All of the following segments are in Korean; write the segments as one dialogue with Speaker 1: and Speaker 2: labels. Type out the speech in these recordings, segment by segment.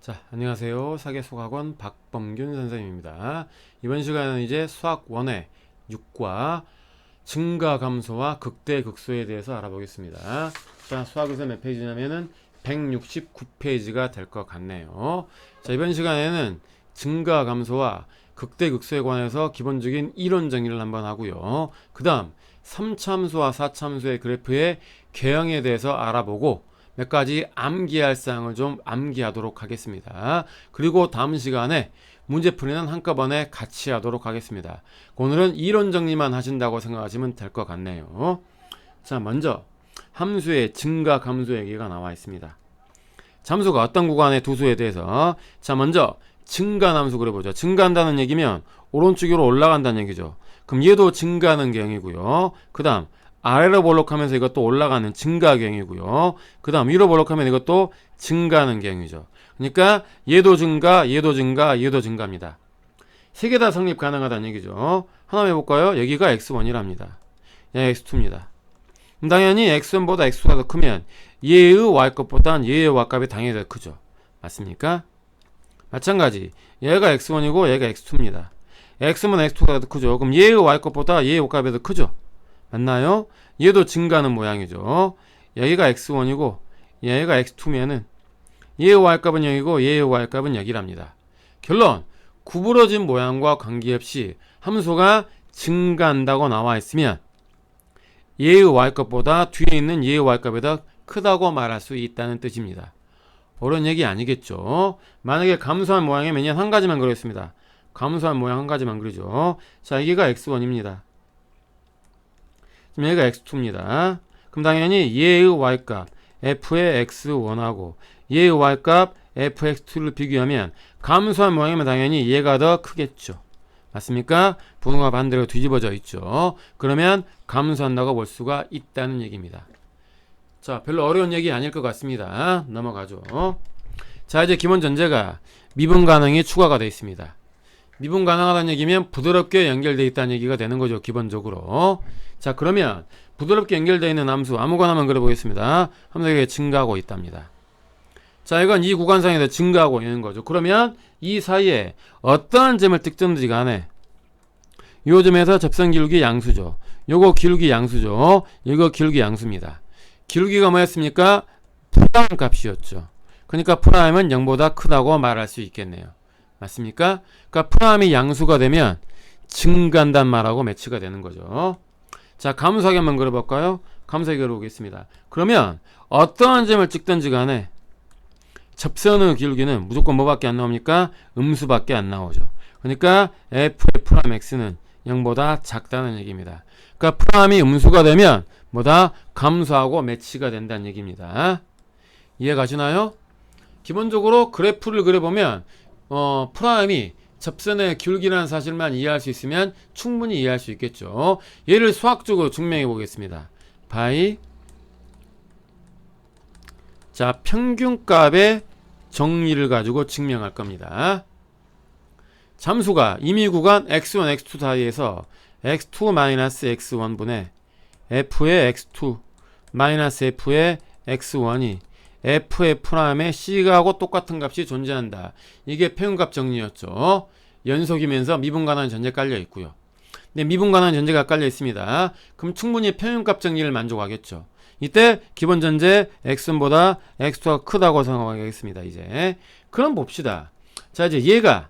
Speaker 1: 자, 안녕하세요. 사계수학원 박범균 선생님입니다. 이번 시간은 이제 수학 1의 6과 증가 감소와 극대 극소에 대해서 알아보겠습니다. 자, 수학에서 몇 페이지냐면은 169페이지가 될 것 같네요. 자, 이번 시간에는 증가 감소와 극대 극소에 관해서 기본적인 이론 정리를 한번 하고요. 그 다음 3참수와 4참수의 그래프의 개형에 대해서 알아보고 몇 가지 암기할 사항을 좀 암기하도록 하겠습니다. 그리고 다음 시간에 문제풀이는 한꺼번에 같이 하도록 하겠습니다. 오늘은 이론 정리만 하신다고 생각하시면 될 것 같네요. 자, 먼저 함수의 증가 감소 얘기가 나와 있습니다. 참수가 어떤 구간의 두 수에 대해서, 자, 먼저 증가함수 그려보죠. 증가한다는 얘기면 오른쪽으로 올라간다는 얘기죠. 그럼 얘도 증가하는 경이고요. 그 다음 아래로 볼록하면서 이것도 올라가는 증가 경이고요. 그 다음 위로 볼록하면 이것도 증가하는 경이죠. 그러니까 얘도 증가, 얘도 증가, 얘도 증가입니다. 세 개 다 성립 가능하다는 얘기죠. 하나 해볼까요? 여기가 x1이랍니다. 얘 x2입니다. 당연히 x1보다 x2가 더 크면 얘의 y값보단 얘의 y값이 당연히 더 크죠. 맞습니까? 마찬가지 얘가 x1이고 얘가 x2입니다. x면 x2가 더 크죠. 그럼 얘의 y값보다 얘의 y값이 더 크죠. 맞나요? 얘도 증가하는 모양이죠. 여기가 x1이고 얘가 x2면은 얘의 y값은 0이고 얘의 y값은 0이랍니다. 결론, 구부러진 모양과 관계없이 함수가 증가한다고 나와 있으면 얘의 y값보다 뒤에 있는 얘의 y값이 더 크다고 말할 수 있다는 뜻입니다. 어려운 얘기 아니겠죠. 만약에 감소한 모양이면 한 가지만 그렸습니다. 감소한 모양 한 가지만 그리죠. 자, 여기가 x1입니다. 지금 얘가 x2입니다. 그럼 당연히 얘의 y값 f의 x1하고 얘의 y값 fx2를 비교하면 감소한 모양이면 당연히 얘가 더 크겠죠. 맞습니까? 분모가 반대로 뒤집어져 있죠. 그러면 감소한다고 볼 수가 있다는 얘기입니다. 자, 별로 어려운 얘기 아닐 것 같습니다. 넘어가죠. 자, 이제 기본 전제가 미분 가능이 추가가 되어 있습니다. 미분 가능하다는 얘기면 부드럽게 연결되어 있다는 얘기가 되는 거죠. 기본적으로. 자, 그러면 부드럽게 연결되어 있는 함수 아무거나만 그려보겠습니다. 함수가 증가하고 있답니다. 자, 이건 이 구간상에서 증가하고 있는 거죠. 그러면 이 사이에 어떠한 점을 찍든지 간에 요 점에서 접선 기울기 양수죠. 요거 기울기 양수죠. 이거 기울기 양수입니다. 기울기가 뭐였습니까? 프라임 값이었죠. 그러니까 프라임은 0보다 크다고 말할 수 있겠네요. 맞습니까? 그러니까 프라임이 양수가 되면 증가한단 말하고 매치가 되는 거죠. 자, 감소하게 한번 그려볼까요? 감소하게 그려보겠습니다. 그러면 어떠한 점을 찍든지 간에 접선의 기울기는 무조건 뭐밖에 안 나옵니까? 음수밖에 안 나오죠. 그러니까 f의 프라임 x는 0보다 작다는 얘기입니다. 그러니까 프라임이 음수가 되면 뭐다? 감소하고 매치가 된다는 얘기입니다. 이해 가시나요? 기본적으로 그래프를 그려보면 프라임이 접선의 기울기라는 사실만 이해할 수 있으면 충분히 이해할 수 있겠죠. 얘를 수학적으로 증명해 보겠습니다. 바이, 자, 평균값의 정리를 가지고 증명할 겁니다. 잠수가 임의 구간 x1, x2 사이에서 x2-x1분의 f의 x2-f의 x1이 f의 프라임에 c가하고 똑같은 값이 존재한다. 이게 평균값 정리였죠. 연속이면서 미분가능한 전제 깔려 있고요. 근데 미분가능한 전제가 깔려 있습니다. 그럼 충분히 평균값 정리를 만족하겠죠. 이때 기본 전제 x1보다 x2가 크다고 생각하겠습니다. 이제 그럼 봅시다. 자, 이제 얘가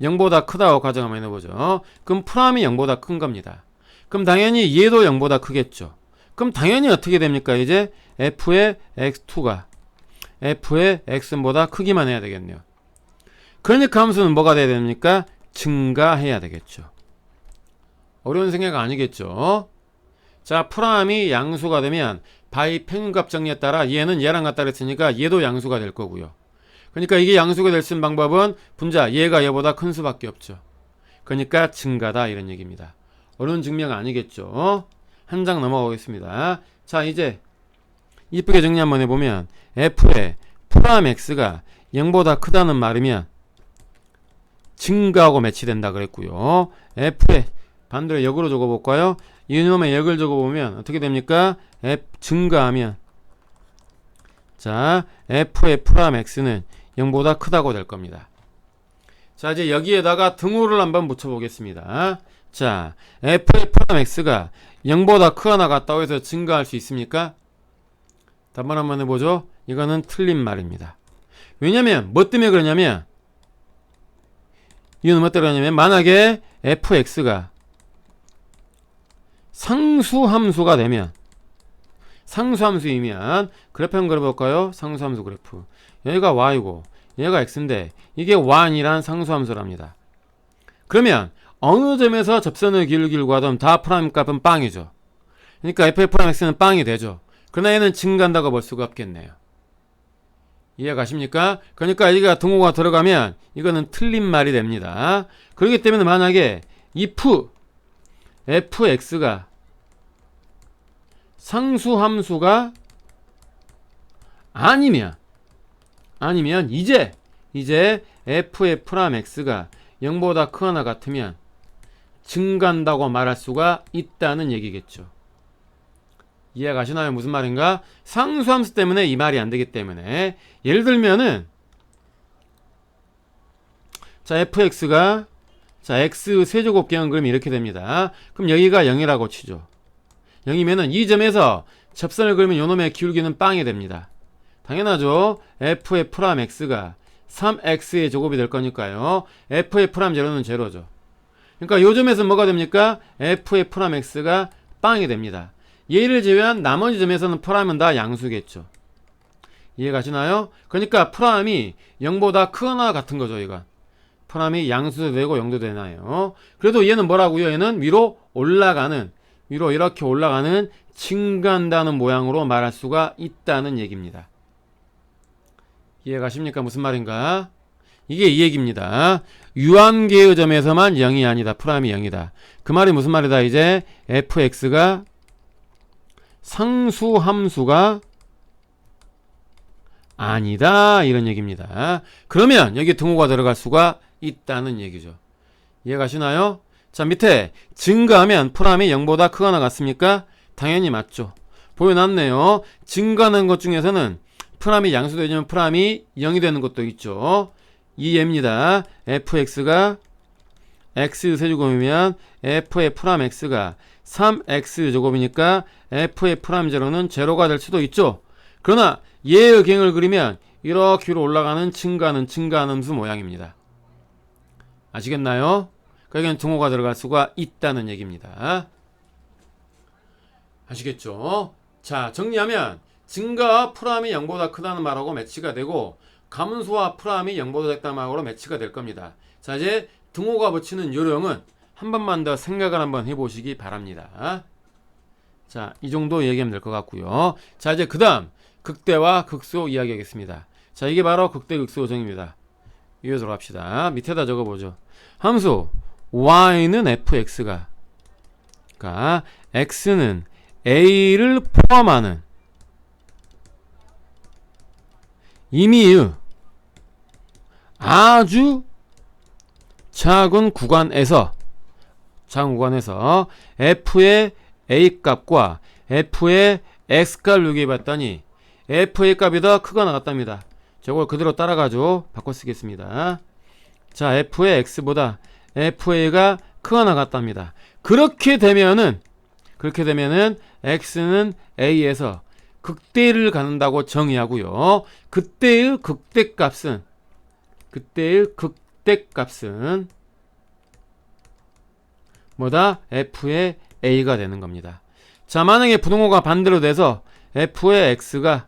Speaker 1: 0보다 크다고 가정하면 해보죠. 그럼 프라임이 0보다 큰 겁니다. 그럼 당연히 얘도 0보다 크겠죠. 그럼 당연히 어떻게 됩니까? 이제 f의 x2가 f의 x보다 크기만 해야 되겠네요. 그러니까 함수는 뭐가 돼야 됩니까? 증가해야 되겠죠. 어려운 생각 아니겠죠. 자, 프라임이 양수가 되면 바이 평균값 정리에 따라 얘는 얘랑 같다 그랬으니까 얘도 양수가 될 거고요. 그러니까 이게 양수가 될 수 있는 방법은 분자 얘가 얘보다 큰 수밖에 없죠. 그러니까 증가다 이런 얘기입니다. 어려운 증명 아니겠죠. 한 장 넘어가겠습니다. 자, 이제 이쁘게 정리 한번 해보면 f의 프라임 x가 0보다 크다는 말이면 증가하고 매치된다 그랬고요. f의 반대로 역으로 적어볼까요? 이놈의 역을 적어보면 어떻게 됩니까? f 증가하면, 자, f의 프라임 x는 0보다 크다고 될 겁니다. 자, 이제 여기에다가 등호를 한번 붙여보겠습니다. 자, f의 프라임 x가 0보다 크거나 같다고 해서 증가할 수 있습니까? 답변 한번 해보죠. 이거는 틀린 말입니다. 왜냐면 뭐 때문에 그러냐면, 이유는 뭐 때문에 그러냐면, 만약에 fx가 상수함수가 되면, 상수함수이면 그래프 한번 그려볼까요? 상수함수 그래프. 여기가 y고 얘가 x인데 이게 1이란 상수함수랍니다. 그러면 어느 점에서 접선의 길이를 구하든 다 프라임 값은 빵이죠. 그러니까 f의 프라임 x는 빵이 되죠. 그러나 얘는 증가한다고 볼 수가 없겠네요. 이해 가십니까? 그러니까 여기가 등호가 들어가면 이거는 틀린 말이 됩니다. 그렇기 때문에 만약에 if fx가 상수함수가 아니면 이제 f의 프라임 x가 0보다 크거나 같으면 증가한다고 말할 수가 있다는 얘기겠죠. 이해 가시나요? 무슨 말인가? 상수함수 때문에 이 말이 안 되기 때문에, 예를 들면은 자, fx가 자, x 세제곱 계형 그림이 이렇게 됩니다. 그럼 여기가 0이라고 치죠. 0이면은 이 점에서 접선을 그리면 요놈의 기울기는 빵이 됩니다. 당연하죠. f의 프라임 x가 3x의 제곱이 될 거니까요. f의 프라임 제로는 제로죠. 그러니까 요 점에서 뭐가 됩니까? f의 프라임 x가 빵이 됩니다. 얘를 제외한 나머지 점에서는 프라임은 다 양수겠죠. 이해 가시나요? 그러니까 프라임이 0보다 크거나 같은 거죠, 이건. 프라임이 양수도 되고 0도 되나요? 그래도 얘는 뭐라고요? 얘는 위로 이렇게 올라가는 증가한다는 모양으로 말할 수가 있다는 얘기입니다. 이해 가십니까? 무슨 말인가? 이게 이 얘기입니다. 유한계의 점에서만 0이 아니다. 프라임이 0이다. 그 말이 무슨 말이다? 이제 fx가 상수함수가 아니다, 이런 얘기입니다. 그러면 여기 등호가 들어갈 수가 있다는 얘기죠. 이해 가시나요? 자, 밑에 증가하면 프라임이 0보다 크거나 같습니까? 당연히 맞죠. 보여놨네요. 증가하는 것 중에서는 프라임이 양수되면 프라임이 0이 되는 것도 있죠. 이 예입니다. fx가 x 세제곱이면 f의 프라임 x가 3x 제곱이니까 f의 프라임 제로는 제로가 될 수도 있죠. 그러나 얘의 갱을 그리면 이렇게 위로 올라가는 증가하는 함수 모양입니다. 아시겠나요? 여기는 등호가 들어갈 수가 있다는 얘기입니다. 아시겠죠? 자, 정리하면 증가와 프라임이 0보다 크다는 말하고 매치가 되고, 감소와 프라임이 0보다 작다는 말하고 매치가 될 겁니다. 자, 이제 등호가 붙이는 요령은 한 번만 더 생각을 한번 해보시기 바랍니다. 자, 이 정도 얘기하면 될 것 같고요. 자, 이제 그 다음 극대와 극소 이야기하겠습니다. 자, 이게 바로 극대 극소 정입니다. 이어서 갑시다. 밑에다 적어보죠. 함수 y는 fx가, 그러니까 x는 a를 포함하는 임의의 아주 작은 구간에서 f의 a 값과 f의 x 값을 요기해 봤더니 f의 값이 더 크거나 같답니다. 저걸 그대로 따라가죠. 바꿔 쓰겠습니다. 자, f의 x보다 fa가 크거나 같답니다. 그렇게 되면은 x는 a에서 극대를 갖는다고 정의하고요. 그때의 극대값은 뭐다? f의 a가 되는 겁니다. 자, 만약에 부등호가 반대로 돼서 f의 x가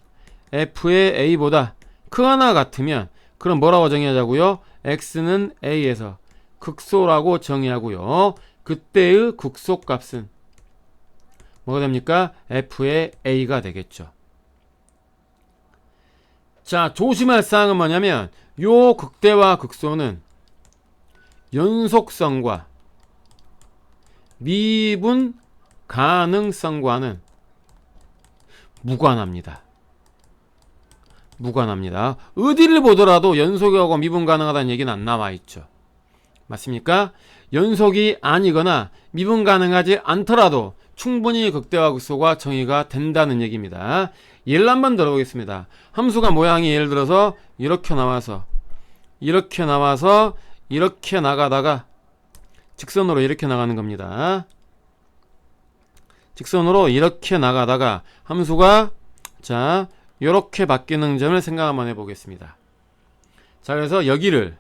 Speaker 1: f의 a보다 크거나 같으면 그럼 뭐라고 정의하자고요? x는 a에서 극소라고 정의하고요. 그때의 극소값은 뭐가 됩니까? f의 a가 되겠죠. 자, 조심할 사항은 뭐냐면 요 극대와 극소는 연속성과 미분 가능성과는 무관합니다. 어디를 보더라도 연속하고 미분 가능하다는 얘기는 안 나와 있죠. 맞습니까? 연속이 아니거나 미분 가능하지 않더라도 충분히 극대와 극소가 정의가 된다는 얘기입니다. 예를 한 번 들어보겠습니다. 함수가 모양이 예를 들어서 이렇게 나와서 이렇게 나가다가 직선으로 이렇게 나가는 겁니다. 직선으로 이렇게 나가다가 함수가 자 이렇게 바뀌는 점을 생각 한번 해보겠습니다. 자, 그래서 여기를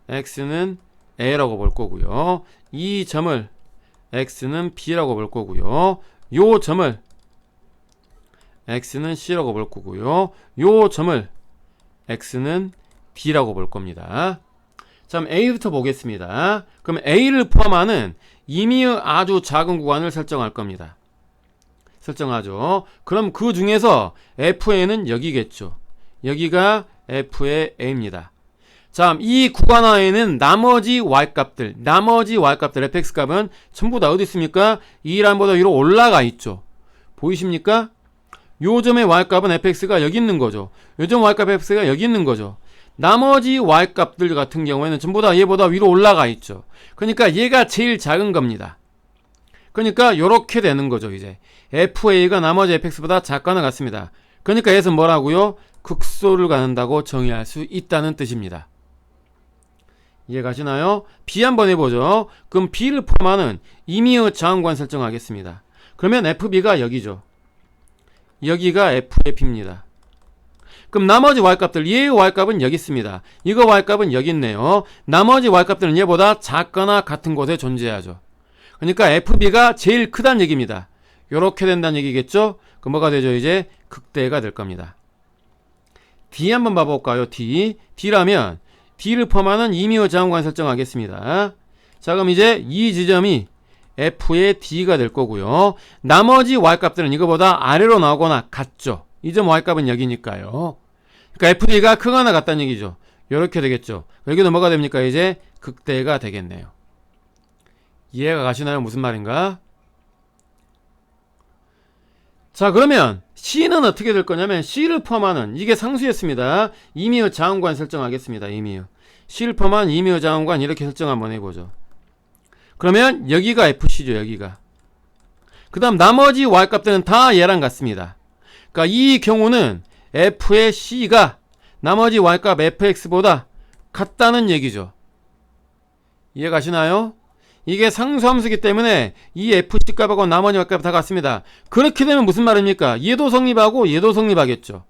Speaker 1: x는 a라고 볼 거고요. 이 점을 x는 b라고 볼 거고요. 요 점을 x는 c라고 볼 거고요. 요 점을 x는 d라고 볼 겁니다. 자, 그럼 a부터 보겠습니다. 그럼 a를 포함하는 임의의 아주 작은 구간을 설정할 겁니다. 설정하죠. 그럼 그 중에서 fa는 여기겠죠. 여기가 f의 a입니다. 자, 이 구간 하에는 나머지 y값들 fx 값은 전부 다 어디 있습니까? 이 라인보다 위로 올라가 있죠. 보이십니까? 요 점의 y값은 fx가 여기 있는 거죠. 요 점 y값 fx가 여기 있는 거죠. 나머지 y값들 같은 경우에는 전부 다 얘보다 위로 올라가 있죠. 그러니까 얘가 제일 작은 겁니다. 그러니까 요렇게 되는 거죠. 이제 fa가 나머지 fx보다 작거나 같습니다. 그러니까 얘에서 뭐라고요? 극소를 갖는다고 정의할 수 있다는 뜻입니다. 이해가시나요? B 한번 해보죠. 그럼 B를 포함하는 임의의 자원구간 설정하겠습니다. 그러면 FB가 여기죠. 여기가 F의 B입니다. 그럼 나머지 y값들, 얘의 y값은 여기 있습니다. 이거 y값은 여기 있네요. 나머지 y값들은 얘보다 작거나 같은 곳에 존재하죠. 그러니까 FB가 제일 크다는 얘기입니다. 요렇게 된다는 얘기겠죠? 그럼 뭐가 되죠? 이제 극대가 될 겁니다. D 한번 봐볼까요? D라면 D를 포함하는 임의의 자원구간 설정하겠습니다. 자, 그럼 이제 이 지점이 F의 D가 될 거고요. 나머지 y값들은 이거보다 아래로 나오거나 같죠. 이 점 y값은 여기니까요. 그러니까 FD가 크거나 같다는 얘기죠. 이렇게 되겠죠. 여기도 뭐가 됩니까? 이제 극대가 되겠네요. 이해가 가시나요? 무슨 말인가? 자, 그러면 C는 어떻게 될 거냐면 C를 포함하는 이게 상수였습니다. 임의의 자원구간 설정하겠습니다. 임의의 C를 포함한 임의의 자원구간 이렇게 설정 한번 해보죠. 그러면 여기가 FC죠. 여기가. 그 다음 나머지 y값들은 다 얘랑 같습니다. 그러니까 이 경우는 f의 c가 나머지 y값 fx보다 같다는 얘기죠. 이해가시나요? 이게 상수함수이기 때문에 이 fc 값하고 나머지 y값이 다 같습니다. 그렇게 되면 무슨 말입니까? 얘도 성립하고 얘도 성립하겠죠.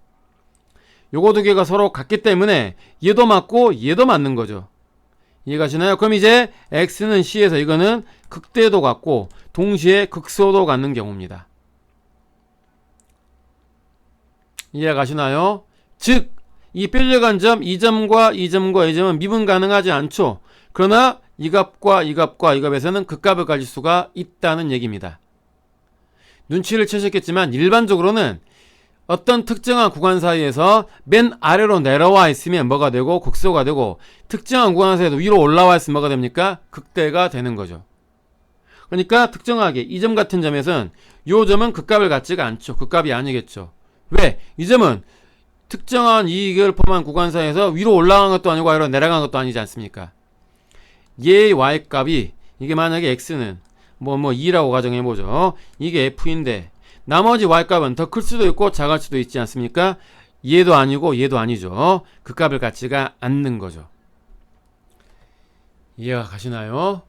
Speaker 1: 요거 두 개가 서로 같기 때문에 얘도 맞고 얘도 맞는 거죠. 이해가시나요? 그럼 이제 x는 c에서 이거는 극대도 같고 동시에 극소도 갖는 경우입니다. 이해가시나요? 즉, 이 뾰족한 점, 이 점과 이 점과 이 점은 미분 가능하지 않죠. 그러나 이 값과 이 값과 이 값에서는 극값을 가질 수가 있다는 얘기입니다. 눈치를 채셨겠지만 일반적으로는 어떤 특정한 구간 사이에서 맨 아래로 내려와 있으면 뭐가 되고 극소가 되고 특정한 구간 사이에도 위로 올라와 있으면 뭐가 됩니까? 극대가 되는 거죠. 그러니까 특정하게 이 점 같은 점에서는 이 점은 극값을 갖지가 않죠. 극값이 아니겠죠. 왜? 이 점은 특정한 이익을 포함한 구간 사이에서 위로 올라간 것도 아니고 아래로 내려간 것도 아니지 않습니까? 얘의 y값이 이게 만약에 x는 뭐 2라고 가정해보죠. 이게 f인데 나머지 y값은 더 클 수도 있고 작을 수도 있지 않습니까? 얘도 아니고 얘도 아니죠. 극값을 갖지가 않는 거죠. 이해가 가시나요?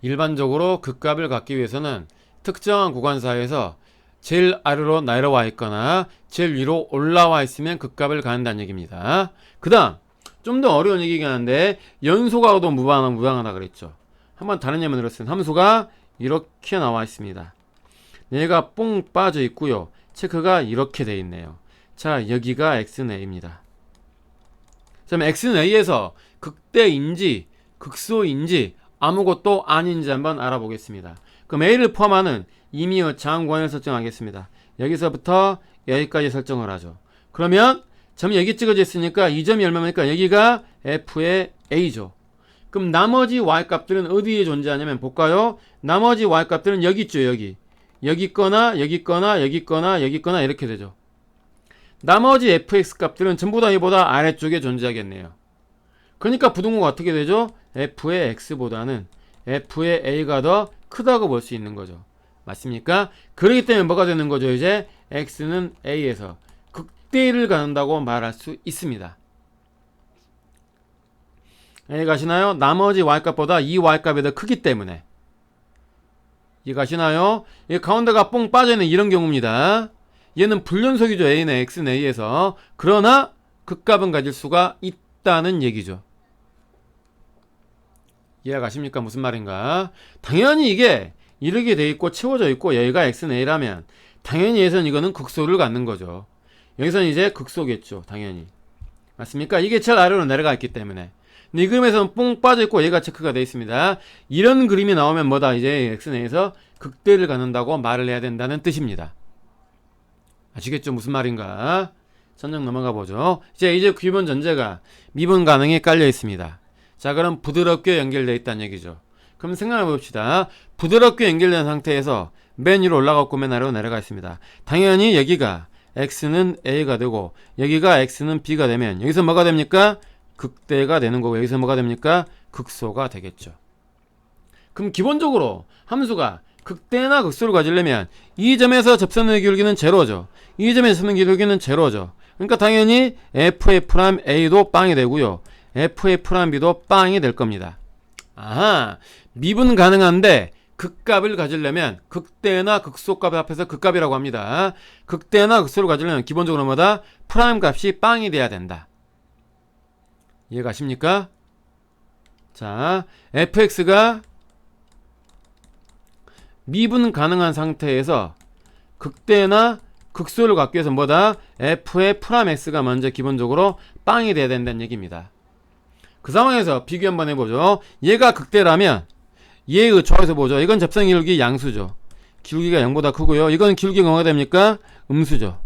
Speaker 1: 일반적으로 극값을 갖기 위해서는 특정한 구간 사이에서 제일 아래로 내려와 있거나 제일 위로 올라와 있으면 극값을 갖는다는 얘기입니다. 그 다음 좀 더 어려운 얘기긴 한데 연소가도 무방하다 그랬죠. 한번 다른 예문을 들었습니다. 함수가 이렇게 나와 있습니다. 얘가 뽕 빠져 있고요. 체크가 이렇게 돼 있네요. 자, 여기가 x는 a입니다. 자, 그럼 x는 a에서 극대인지 극소인지 아무것도 아닌지 한번 알아보겠습니다. 그럼 a를 포함하는 임의의 자원구간을 설정하겠습니다. 여기서부터 여기까지 설정을 하죠. 그러면 점이 여기 찍어져 있으니까 이 점이 얼마입니까? 여기가 f의 a죠. 그럼 나머지 y값들은 어디에 존재하냐면 볼까요? 나머지 y값들은 여기 있죠. 여기 있거나 여기 있거나 여기 있거나 여기 있거나 이렇게 되죠. 나머지 fx 값들은 전부 다 이보다 아래쪽에 존재하겠네요. 그러니까 부등호가 어떻게 되죠? f의 x보다는 f의 a가 더 크다고 볼 수 있는 거죠. 맞습니까? 그렇기 때문에 뭐가 되는 거죠? 이제 x는 a에서 극대를 갖는다고 말할 수 있습니다. 이해가시나요? 나머지 y값보다 이 y값이 더 크기 때문에. 이해가시나요? 이 가운데가 뽕 빠져있는 이런 경우입니다. 얘는 불연속이죠. a는 x는 a에서. 그러나 극값은 가질 수가 있다는 얘기죠. 이해가십니까? 무슨 말인가? 당연히 이게 이렇게 돼 있고 채워져 있고 여기가 x는 a라면 당연히 얘에서는 이거는 극소를 갖는 거죠. 여기서는 이제 극소겠죠. 당연히. 맞습니까? 이게 제일 아래로 내려가 있기 때문에. 근데 이 그림에서는 뽕 빠져있고 얘가 체크가 되어 있습니다. 이런 그림이 나오면 뭐다? 이제 x는 a에서 극대를 갖는다고 말을 해야 된다는 뜻입니다. 아시겠죠? 무슨 말인가? 전형 넘어가 보죠. 이제 기본 전제가 미분 가능이 깔려 있습니다. 자, 그럼 부드럽게 연결되어 있다는 얘기죠. 그럼 생각해 봅시다. 부드럽게 연결된 상태에서 맨 위로 올라갔고 맨 아래로 내려가 있습니다. 당연히 여기가 x는 a가 되고 여기가 x는 b가 되면 여기서 뭐가 됩니까? 극대가 되는 거고 여기서 뭐가 됩니까? 극소가 되겠죠. 그럼 기본적으로 함수가 극대나 극소를 가지려면 이 점에서 접선의 기울기는 제로죠. 이 점에서 접선의 기울기는 제로죠. 그러니까 당연히 fa'A도 빵이 되고요. fa'B도 빵이 될 겁니다. 아하, 미분 가능한데 극값을 가지려면 극대나 극소값 앞에서 극값이라고 합니다. 극대나 극소를 가지려면 기본적으로 뭐다? 프라임 값이 빵이 돼야 된다. 이해가십니까? 자, fx가 미분 가능한 상태에서 극대나 극소를 갖기 위해서 뭐다? f의 프라임 x가 먼저 기본적으로 빵이 돼야 된다는 얘기입니다. 그 상황에서 비교 한번 해보죠. 얘가 극대라면 얘의 좌에서 보죠. 이건 접선 기울기 양수죠. 기울기가 0보다 크고요. 이건 기울기가 뭐가 됩니까? 음수죠.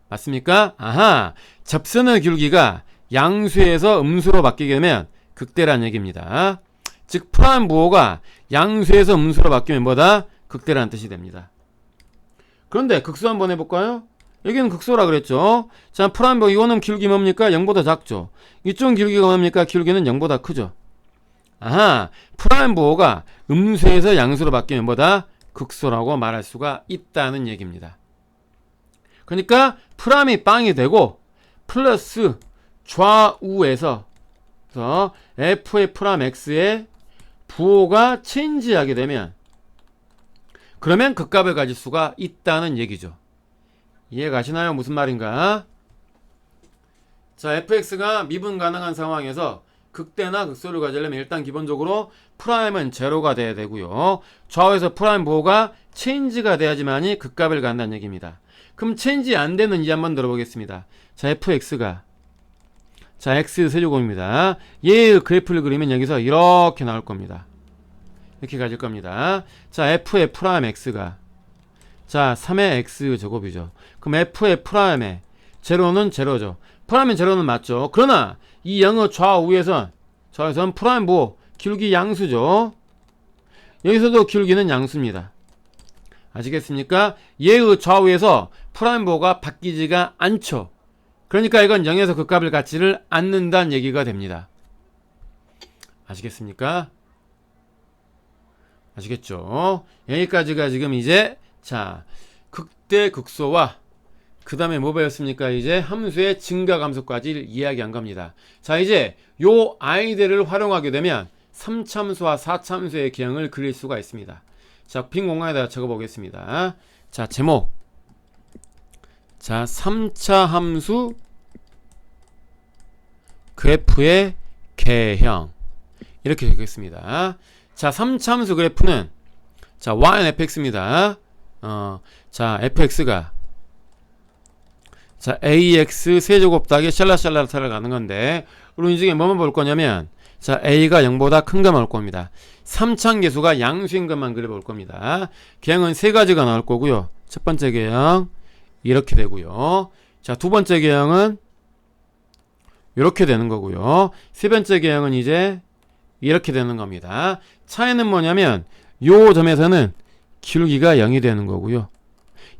Speaker 1: 맞습니까? 아하, 접선의 기울기가 양수에서 음수로 바뀌게 되면 극대란 얘기입니다. 즉 프라임 부호가 양수에서 음수로 바뀌면 뭐다? 극대라는 뜻이 됩니다. 그런데 극소 한번 해볼까요? 여기는 극소라 그랬죠. 자, 프라임 부호 이거는 기울기 뭡니까? 0보다 작죠. 이쪽 기울기가 뭡니까? 기울기는 0보다 크죠. 아하, 프라임 부호가 음수에서 양수로 바뀌면 뭐다? 극소라고 말할 수가 있다는 얘기입니다. 그러니까 프라임이 빵이 되고 플러스 좌우에서 f의 프라임 x의 부호가 체인지하게 되면 그러면 극값을 가질 수가 있다는 얘기죠. 이해가시나요? 무슨 말인가? 자, fx가 미분 가능한 상황에서 극대나 극소를 가지려면 일단 기본적으로 프라임은 제로가 돼야 되고요. 좌우에서 프라임 부호가 체인지가 돼야지만이 극값을 갖는다는 얘기입니다. 그럼 체인지 안 되는 이 한번 들어보겠습니다. 자, fx가 자, x 세제곱입니다. 얘의 그래프를 그리면 여기서 이렇게 나올 겁니다. 이렇게 가질 겁니다. 자, f의 프라임 x가 자, 3의 x 제곱이죠. 그럼 f의 프라임의 제로는 제로죠. 프라임의 제로는 맞죠. 그러나 이 영어 좌우에선 프라임 부호 기울기 양수죠. 여기서도 기울기는 양수입니다. 아시겠습니까? 얘의 좌우에서 프라임 부호가 바뀌지가 않죠. 그러니까 이건 0에서 극값을 갖지를 않는다는 얘기가 됩니다. 아시겠습니까? 아시겠죠? 여기까지가 지금 이제 자, 극대 극소와 그 다음에 뭐 배웠습니까? 이제 함수의 증가감소까지 이야기한 겁니다. 자, 이제 요 아이들을 활용하게 되면 3참수와 4참수의 기형을 그릴 수가 있습니다. 자, 빈 공간에다가 적어보겠습니다. 자, 제목. 자, 3차 함수 그래프의 개형. 이렇게 되겠습니다. 자, 3차 함수 그래프는 자, y는 fx입니다. 자, fx가 자, ax 세제곱 더하기 샬라샬라를 가는 건데, 우리 이 중에 뭐만 볼 거냐면, 자, a가 0보다 큰 것만 볼 겁니다. 3차 계수가 양수인 것만 그려볼 겁니다. 개형은 세 가지가 나올 거고요. 첫 번째 개형, 이렇게 되고요. 자, 두 번째 개형은 이렇게 되는 거고요. 세 번째 개형은 이제 이렇게 되는 겁니다. 차이는 뭐냐면, 요 점에서는 기울기가 0이 되는 거고요.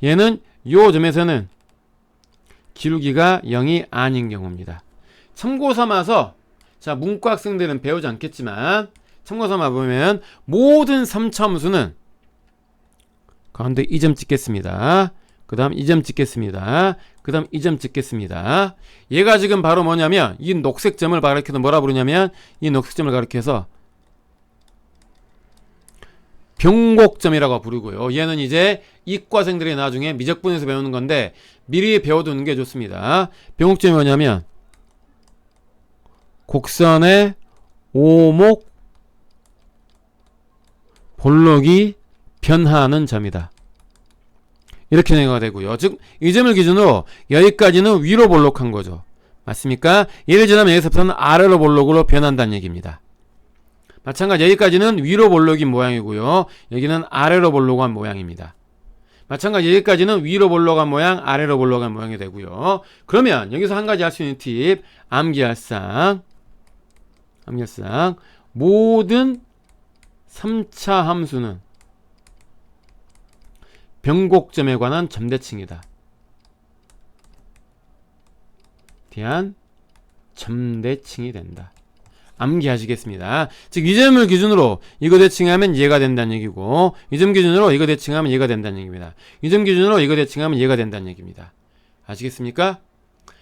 Speaker 1: 얘는 요 점에서는 기울기가 0이 아닌 경우입니다. 참고 삼아서 자, 문과 학생들은 배우지 않겠지만 참고 삼아 보면 모든 3차 함수는 가운데 이 점 찍겠습니다. 그 다음 이 점 찍겠습니다. 그 다음 이 점 찍겠습니다. 얘가 지금 바로 뭐냐면 이 녹색 점을 가리켜서 뭐라 부르냐면 이 녹색 점을 가리켜서 병곡점이라고 부르고요. 얘는 이제 이과생들이 나중에 미적분에서 배우는 건데 미리 배워두는 게 좋습니다. 병곡점이 뭐냐면 곡선의 오목 볼록이 변화하는 점이다. 이렇게 생각이 되고요. 즉 이 점을 기준으로 여기까지는 위로 볼록한 거죠. 맞습니까? 예를 들자면 여기서부터는 아래로 볼록으로 변한다는 얘기입니다. 마찬가지 여기까지는 위로 볼록인 모양이고요. 여기는 아래로 볼록한 모양입니다. 마찬가지 여기까지는 위로 볼록한 모양, 아래로 볼록한 모양이 되고요. 그러면 여기서 한 가지 할 수 있는 팁, 암기할상 모든 3차 함수는 변곡점에 관한 점대칭이다. 대한 점대칭이 된다. 암기하시겠습니다. 즉 이 점을 기준으로 이거 대칭하면 얘가 된다는 얘기고 이 점 기준으로 이거 대칭하면 얘가 된다는 얘기입니다. 이 점 기준으로 이거 대칭하면 얘가 된다는 얘기입니다. 아시겠습니까?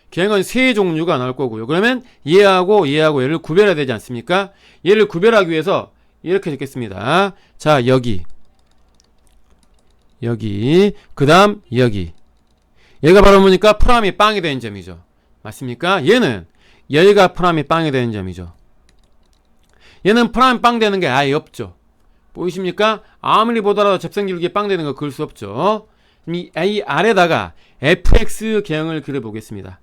Speaker 1: 계량은 세 종류가 나올 거고요. 그러면 얘하고 얘를 구별해야 되지 않습니까? 얘를 구별하기 위해서 이렇게 적겠습니다. 자, 여기 그 다음 여기 얘가 바로 뭐니까 프람이 빵이 되는 점이죠. 맞습니까? 얘는 여기가 프람이 빵이 되는 점이죠. 얘는 프람이 빵 되는 게 아예 없죠. 보이십니까? 아무리 보더라도 접선기울기에 빵 되는 거 그을 수 없죠. 이 아래다가 fx 계형을 그려보겠습니다.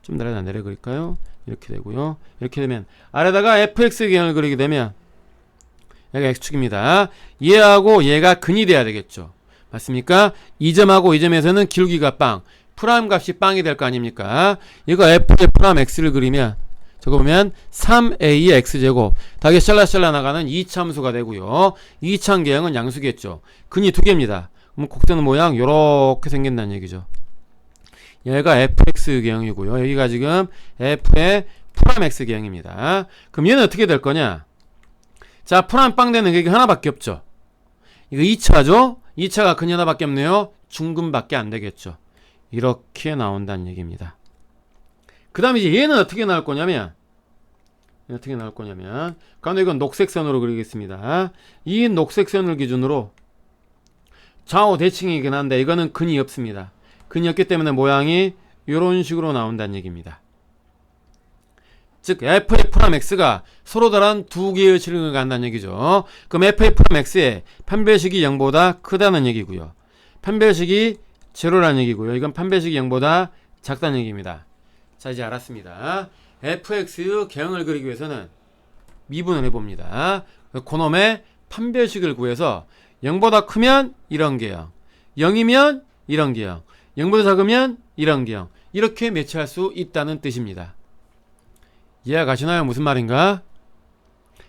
Speaker 1: 좀 내려 그릴까요? 이렇게 되고요. 이렇게 되면 아래다가 fx 계형을 그리게 되면 여기가 x축입니다. 얘하고 얘가 근이 돼야 되겠죠. 맞습니까? 이 점하고 이 점에서는 기울기가 빵, 프라임 값이 빵이 될 거 아닙니까? 이거 f의 프라임 x를 그리면 저거 보면 3a의 x제곱 다시 샬라샬라 나가는 2차 함수가 되고요. 2차 계형은 양수겠죠. 근이 두 개입니다. 그럼 곡선 모양 요렇게 생긴다는 얘기죠. 얘가 fx 계형이고요. 여기가 지금 f의 프라임 x 계형입니다. 그럼 얘는 어떻게 될 거냐? 자, 프라임 빵 되는 게 하나밖에 없죠. 이거 2차죠? 2차가 근이 하나밖에 없네요. 중근밖에 안 되겠죠. 이렇게 나온다는 얘기입니다. 그 다음에 이제 얘는 어떻게 나올 거냐면 가운데 이건 녹색 선으로 그리겠습니다. 이 녹색 선을 기준으로 좌우 대칭이긴 한데 이거는 근이 없습니다. 근이 없기 때문에 모양이 이런 식으로 나온다는 얘기입니다. 즉 f의 프라임 x가 서로 다른 두 개의 실행을 간다는 얘기죠. 그럼 f의 프라임 x의 판별식이 0보다 크다는 얘기고요. 판별식이 제로라는 얘기고요. 이건 판별식이 0보다 작다는 얘기입니다. 자, 이제 알았습니다. fx 계형을 그리기 위해서는 미분을 해봅니다. 그놈의 판별식을 구해서 0보다 크면 이런 계형, 0이면 이런 계형, 0보다 작으면 이런 계형, 이렇게 매치할 수 있다는 뜻입니다. 이해가 가시나요? 무슨 말인가?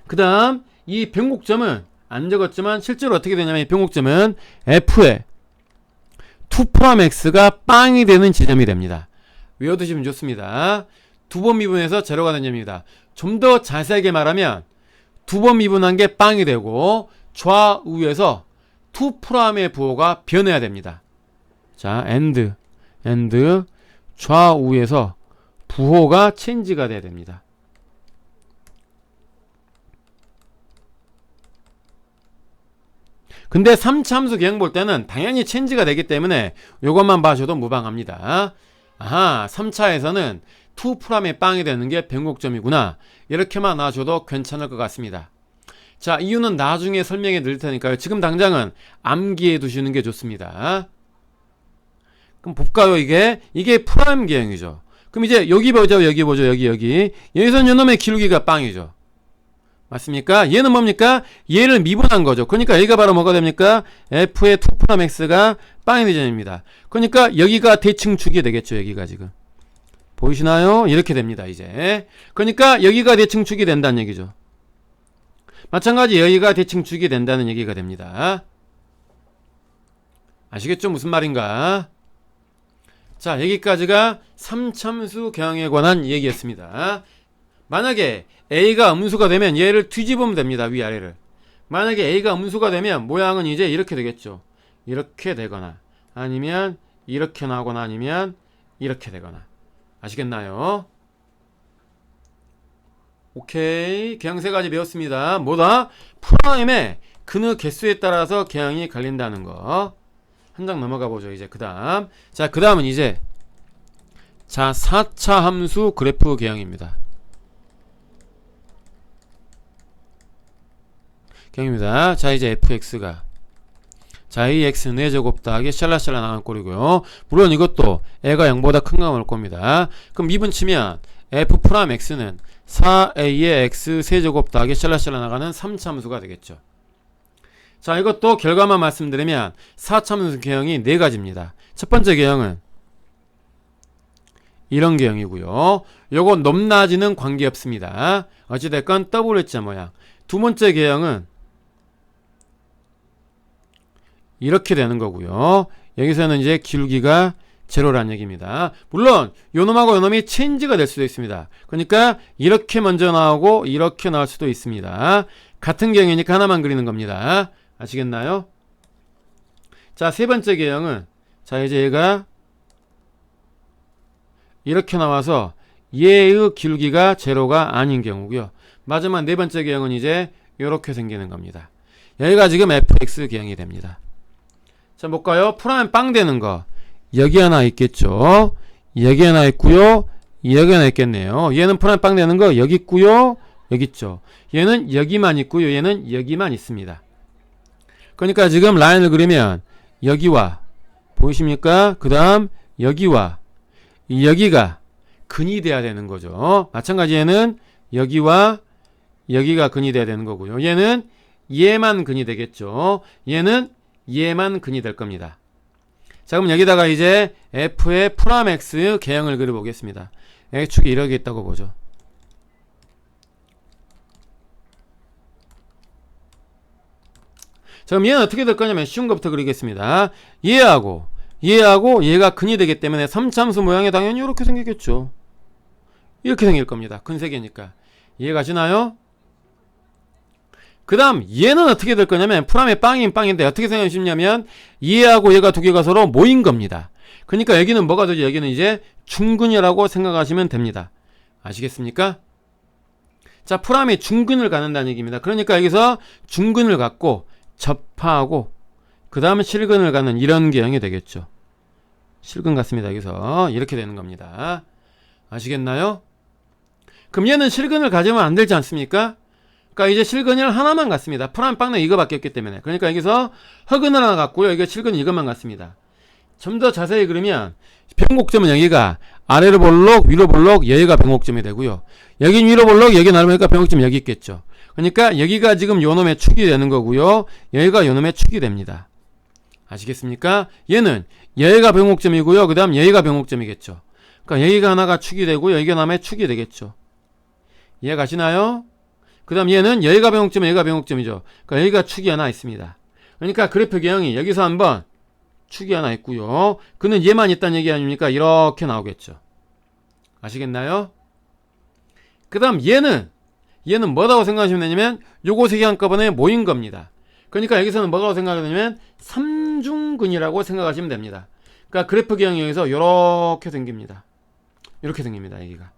Speaker 1: 그 다음 이 변곡점은 안 적었지만 실제로 어떻게 되냐면 이 변곡점은 f의 2 프라임 x가 빵이 되는 지점이 됩니다. 외워두시면 좋습니다. 두 번 미분해서 제로가 되는 점입니다. 좀 더 자세하게 말하면 두 번 미분한 게 빵이 되고 좌우에서 2 프라임의 부호가 변해야 됩니다. 자, and 좌우에서 부호가 체인지가 돼야 됩니다. 근데 3차 함수 계형 볼 때는 당연히 체인지가 되기 때문에 이것만 봐줘도 무방합니다. 아하, 3차에서는 2 프라임의 빵이 되는 게 변곡점이구나. 이렇게만 놔줘도 괜찮을 것 같습니다. 자, 이유는 나중에 설명해 드릴 테니까요. 지금 당장은 암기해 두시는 게 좋습니다. 그럼 볼까요? 이게 프라임 계형이죠. 그럼 이제 여기 보죠. 여기서는 이놈의 기울기가 빵이죠. 맞습니까? 얘는 뭡니까? 얘를 미분한 거죠. 그러니까 여기가 바로 뭐가 됩니까? f의 2 프라임 x가 빵이 되점입니다. 그러니까 여기가 대칭축이 되겠죠. 여기가 지금 보이시나요? 이렇게 됩니다. 이제 그러니까 여기가 대칭축이 된다는 얘기죠. 마찬가지 여기가 대칭축이 된다는 얘기가 됩니다. 아시겠죠? 무슨 말인가? 자, 여기까지가 3참수 계형에 관한 얘기였습니다. 만약에 a가 음수가 되면 얘를 뒤집으면 됩니다. 위아래를. 만약에 a가 음수가 되면 모양은 이제 이렇게 되겠죠. 이렇게 되거나 아니면 이렇게 나오거나 아니면 이렇게 되거나. 아시겠나요? 오케이. 개형 세 가지 배웠습니다. 뭐다? 프라임의 근의 개수에 따라서 개형이 갈린다는 거. 한 장 넘어가 보죠. 이제 그 다음. 자, 그 다음은 이제 4차 함수 그래프 개형입니다. 개형입니다. 자, 이제 fx가 이 x 4제곱 더하기 샬라샬라 나온 꼴이고요. 물론 이것도 애가 0보다 큰가 올 겁니다. 그럼 미분 치면 f'x는 4a의 x 세제곱 더하기 샬라샬라 나가는 3차함수가 되겠죠. 자, 이것도 결과만 말씀드리면 4차함수 개형이 4가지입니다. 첫 번째 개형은 이런 개형이고요. 요거 높낮이는 관계없습니다. 어찌됐건 W자 모양. 두 번째 개형은 이렇게 되는 거고요. 여기서는 이제 기울기가 제로란 얘기입니다. 물론 요놈하고 요놈이 체인지가 될 수도 있습니다. 그러니까 이렇게 먼저 나오고 이렇게 나올 수도 있습니다. 같은 개형이니까 하나만 그리는 겁니다. 아시겠나요? 자, 세 번째 개형은 자, 이제 얘가 이렇게 나와서 얘의 기울기가 제로가 아닌 경우고요. 마지막 네 번째 개형은 이제 이렇게 생기는 겁니다. 여기가 지금 fx 개형이 됩니다. 자, 볼까요? 프라임 빵 되는 거. 여기 하나 있겠죠. 여기 하나 있고요. 여기 하나 있겠네요. 얘는 프라임 빵 되는 거 여기 있고요. 여기 있죠. 얘는 여기만 있고요. 얘는 여기만 있습니다. 그러니까 지금 라인을 그리면 여기와 보이십니까? 그 다음 여기와 여기가 근이 돼야 되는 거죠. 마찬가지 얘는 여기와 여기가 근이 돼야 되는 거고요. 얘는 얘만 근이 되겠죠. 얘는 얘만 근이 될 겁니다. 자, 그럼 여기다가 이제 f의 프라임x 개형을 그려보겠습니다. x축이 이렇게 있다고 보죠. 자, 그럼 얘는 어떻게 될 거냐면 쉬운 것부터 그리겠습니다. 얘하고 얘가 근이 되기 때문에 3차함수 모양이 당연히 이렇게 생기겠죠. 이렇게 생길 겁니다. 근 세 개니까. 이해가시나요? 그 다음 얘는 어떻게 될 거냐면 프라임의 빵인 빵인데 어떻게 생각하시냐면 얘하고 얘가 두 개가 서로 모인 겁니다. 그러니까 여기는 뭐가 되죠? 여기는 이제 중근이라고 생각하시면 됩니다. 아시겠습니까? 자, 프라임이 중근을 갖는다는 얘기입니다. 그러니까 여기서 중근을 갖고 접하고 그 다음에 실근을 갖는 이런 개형이 되겠죠. 실근 같습니다. 여기서 이렇게 되는 겁니다. 아시겠나요? 그럼 얘는 실근을 가지면 안 되지 않습니까? 그러니까 이제 실근을 하나만 갖습니다. 프라임 빵는 이거밖에 없기 때문에. 그러니까 여기서 허근 하나 갖고요. 이게 실근 이것만 갖습니다. 좀 더 자세히 그리면 변곡점은 여기가 아래로 볼록 위로 볼록 여기가 변곡점이 되고요. 여긴 위로 볼록 여기 나르니까 변곡점이 여기 있겠죠. 그러니까 여기가 지금 요놈의 축이 되는 거고요. 여기가 요놈의 축이 됩니다. 아시겠습니까? 얘는 여기가 변곡점이고요. 그 다음 여기가 변곡점이겠죠. 그러니까 여기가 하나가 축이 되고 여기가 남의 축이 되겠죠. 이해 가시나요? 그 다음 얘는 여기가 변곡점, 여기가 변곡점이죠. 그러니까 여기가 축이 하나 있습니다. 그러니까 그래프 개형이 여기서 한번 축이 하나 있고요. 그는 얘만 있다는 얘기 아닙니까? 이렇게 나오겠죠. 아시겠나요? 그 다음 얘는 뭐라고 생각하시면 되냐면 요거 세 개 한꺼번에 모인 겁니다. 그러니까 여기서는 뭐라고 생각하냐면 삼중근이라고 생각하시면 됩니다. 그러니까 그래프 개형이 여기서 이렇게 생깁니다. 이렇게 생깁니다. 여기가.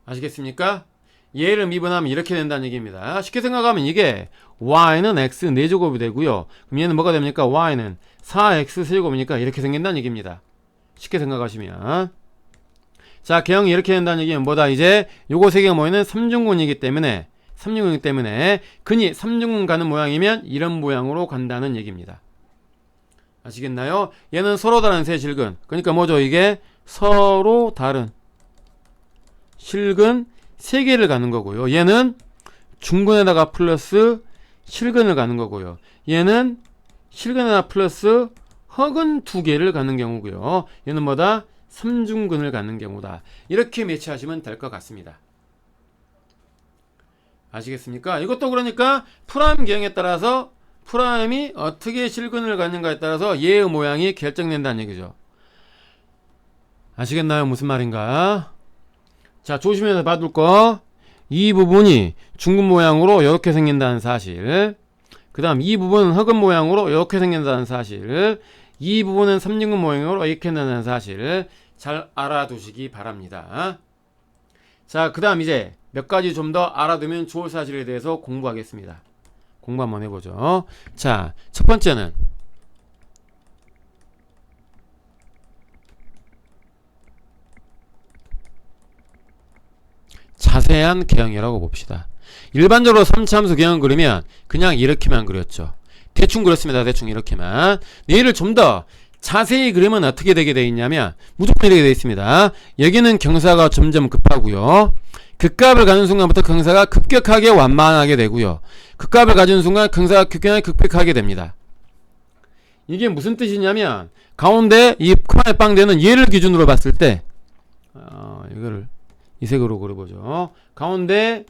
Speaker 1: 아시겠습니까? 얘를 미분하면 이렇게 된다는 얘기입니다. 쉽게 생각하면 이게 y는 x 4제곱이 되고요. 그럼 얘는 뭐가 됩니까? y는 4x 세제곱이니까 이렇게 생긴다는 얘기입니다. 쉽게 생각하시면. 자, 개형이 이렇게 된다는 얘기는 뭐다? 이제 요거 세 개가 모이는 삼중근이기 때문에 근이 삼중근 가는 모양이면 이런 모양으로 간다는 얘기입니다. 아시겠나요? 얘는 서로 다른 세 실근. 그러니까 뭐죠? 이게 서로 다른 실근 3개를 가는 거고요. 얘는 중근에다가 플러스 실근을 가는 거고요. 얘는 실근에다가 플러스 허근 2개를 가는 경우고요. 얘는 뭐다? 삼중근을 갖는 경우다. 이렇게 매치하시면 될 것 같습니다. 아시겠습니까? 이것도 그러니까 프라임 개형에 따라서 프라임이 어떻게 실근을 갖는가에 따라서 얘의 모양이 결정된다는 얘기죠. 아시겠나요? 무슨 말인가? 자, 조심해서 봐둘 거. 이 부분이 중근 모양으로 이렇게 생긴다는 사실. 그 다음 이 부분은 흑은 모양으로 이렇게 생긴다는 사실, 이 부분은 삼중근 모양으로 이렇게 된다는 사실 잘 알아두시기 바랍니다. 자, 그 다음 이제 몇 가지 좀 더 알아두면 좋을 사실에 대해서 공부하겠습니다. 공부 한번 해보죠. 자, 첫 번째는 자세한 개형이라고 봅시다. 일반적으로 3차함수 개형 그리면 그냥 이렇게만 그렸죠. 대충 그렸습니다. 대충 이렇게만. 얘를 좀 더 자세히 그리면 어떻게 되게 되어 있냐면 무조건 이렇게 되어 있습니다. 여기는 경사가 점점 급하고요. 극값을 가는 순간부터 경사가 급격하게 완만하게 되고요. 극값을 가진 순간 경사가 급격하게 됩니다. 이게 무슨 뜻이냐면 가운데 이 코너에 빵되는 얘를 기준으로 봤을 때 이거를 이 색으로 그려보죠. 가운데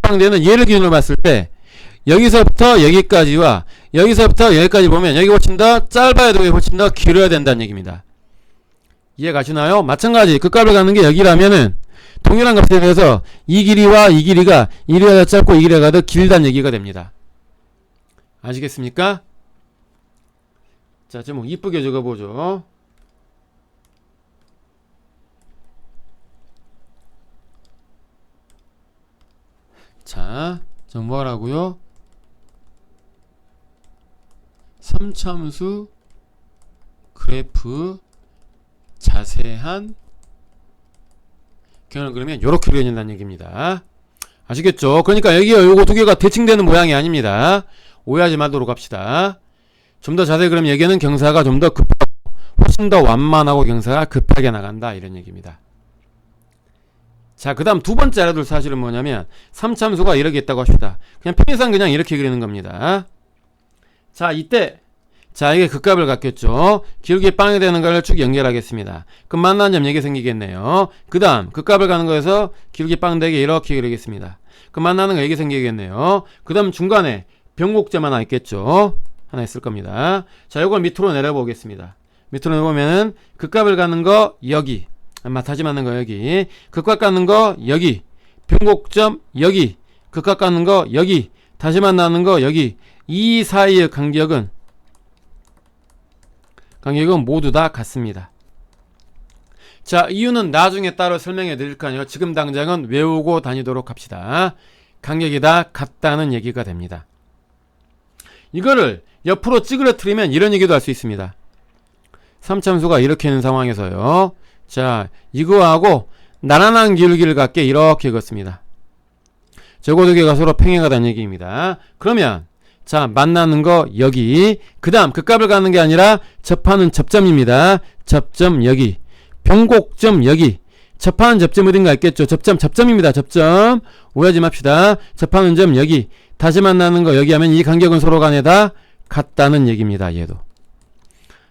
Speaker 1: 빵되는 얘를 기준으로 봤을 때 여기서부터 여기까지와 여기서부터 여기까지 보면 여기 훨씬 더 짧아야 되고 훨씬 더 길어야 된다는 얘기입니다. 이해 가시나요? 마찬가지 극값을 가는 게 여기라면은 동일한 값에 대해서 이 길이와 이 길이가 이 길이가 더 짧고 이 길이가 더 길다는 얘기가 됩니다. 아시겠습니까? 자, 좀 이쁘게 적어보죠. 자, 좀 뭐라고요? 3참수 그래프 자세한 경을 그리면 요렇게 그려진다는 얘기입니다. 아시겠죠? 그러니까 여기가 요거 두 개가 대칭되는 모양이 아닙니다. 오해하지 말도록 합시다. 좀 더 자세히 그러면 여기는 경사가 좀 더 급하고 훨씬 더 완만하고 경사가 급하게 나간다 이런 얘기입니다. 자, 그 다음 두 번째 알아둘 사실은 뭐냐면 3참수가 이렇게 있다고 합시다. 그냥 편의상 그냥 이렇게 그리는 겁니다. 자, 이때 자, 이게 극값을 갖겠죠. 기울기 빵이 되는 걸 쭉 연결하겠습니다. 그럼 만나는 점 여기 생기겠네요. 그 다음 극값을 가는 거에서 기울기 빵 되게 이렇게 그리겠습니다. 그럼 만나는 거 여기 생기겠네요. 그 다음 중간에 변곡점 하나 있겠죠. 하나 있을 겁니다. 자, 요걸 밑으로 내려보겠습니다. 밑으로 내려보면은 극값을 가는 거 여기, 다시 맞는 거 여기, 극값 가는 거 여기, 변곡점 여기, 극값 가는 거 여기, 다시 만나는 거 여기. 이 사이의 간격은 모두 다 같습니다. 자, 이유는 나중에 따로 설명해 드릴까요? 지금 당장은 외우고 다니도록 합시다. 간격이 다 같다는 얘기가 됩니다. 이거를 옆으로 찌그러뜨리면 이런 얘기도 할 수 있습니다. 3참수가 이렇게 있는 상황에서요. 자, 이거하고 나란한 기울기를 갖게 이렇게 긋습니다. 저거 두 개가 서로 평행하다는 얘기입니다. 그러면 자, 만나는 거 여기, 그 다음 극값을 가는 게 아니라 접하는 접점입니다. 접점 여기, 변곡점 여기, 접하는 접점 어딘가 있겠죠. 접점입니다. 접점. 오해하지 맙시다. 접하는 점 여기, 다시 만나는 거 여기 하면 이 간격은 서로 간에 다 같다는 얘기입니다. 얘도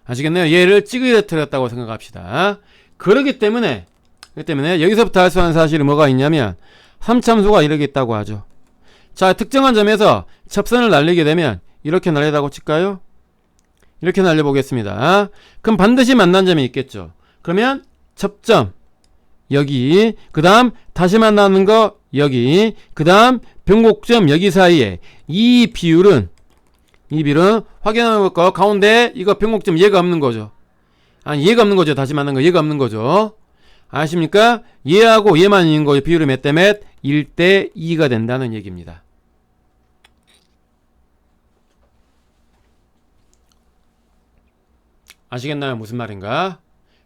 Speaker 1: 아시겠네요. 얘를 찌그러뜨렸다고 생각합시다. 그렇기 때문에 여기서부터 할 수 있는 사실이 뭐가 있냐면 3참수가 이렇게 있다고 하죠. 자, 특정한 점에서 접선을 날리게 되면 이렇게 날리다고 칠까요? 이렇게 날려보겠습니다. 그럼 반드시 만난 점이 있겠죠. 그러면 접점 여기, 그 다음 다시 만나는 거 여기, 그 다음 변곡점 여기 사이에 이 비율은 확인해 볼 거 가운데 이거 변곡점 얘가 없는 거죠. 아니 얘가 없는 거죠. 다시 만난 거 얘가 없는 거죠. 아십니까? 얘하고 얘만 있는 거 비율이 몇 대 몇? 1대 2가 된다는 얘기입니다. 아시겠나요? 무슨 말인가?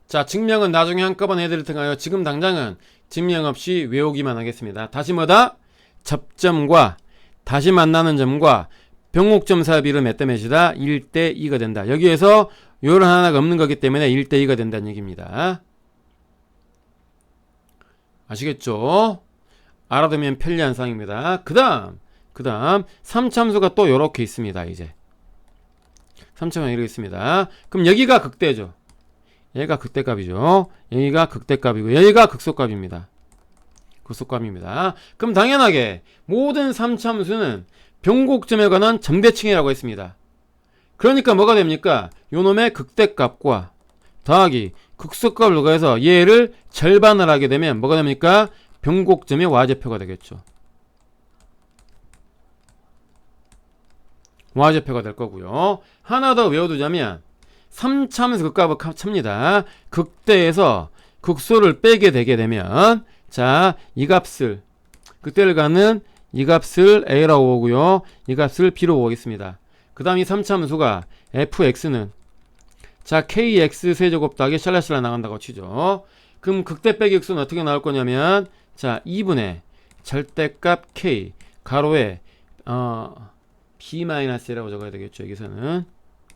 Speaker 1: 자, 증명은 나중에 한꺼번에 해드릴 테니까요. 지금 당장은 증명 없이 외우기만 하겠습니다. 다시 뭐다? 접점과 다시 만나는 점과 변곡점 사이 비율은 몇 대 몇이다? 1대 2가 된다. 여기에서 요런 하나가 없는 거기 때문에 1대 2가 된다는 얘기입니다. 아시겠죠? 알아두면 편리한 상입니다. 그 다음 3참수가 또 요렇게 있습니다. 이제 3참수가 이렇게 있습니다. 그럼 여기가 극대죠. 얘가 극대값이죠. 여기가 극대값이고 여기가 극소값입니다. 극소값입니다. 그럼 당연하게 모든 3참수는 변곡점에 관한 점대칭이라고 했습니다. 그러니까 뭐가 됩니까? 요놈의 극대값과 더하기 극소값을 더해서 얘를 절반을 하게 되면 뭐가 됩니까? 변곡점의 y좌표가 되겠죠. y좌표가 될 거고요. 하나 더 외워두자면 3차함수 극값을 찹니다. 극대에서 극소를 빼게 되게 되면 자, 이 값을 극대를 가는 이 값을 a라고 보고요. 이 값을 b로 보겠습니다. 그 다음 이 3차함수가 fx는 자, kx 세제곱 더하기 샬라샬라 나간다고 치죠. 그럼 극대 빼기 극소는 어떻게 나올 거냐면 자, 2분의 절대값 k 가로에 b-a라고 적어야 되겠죠. 여기서는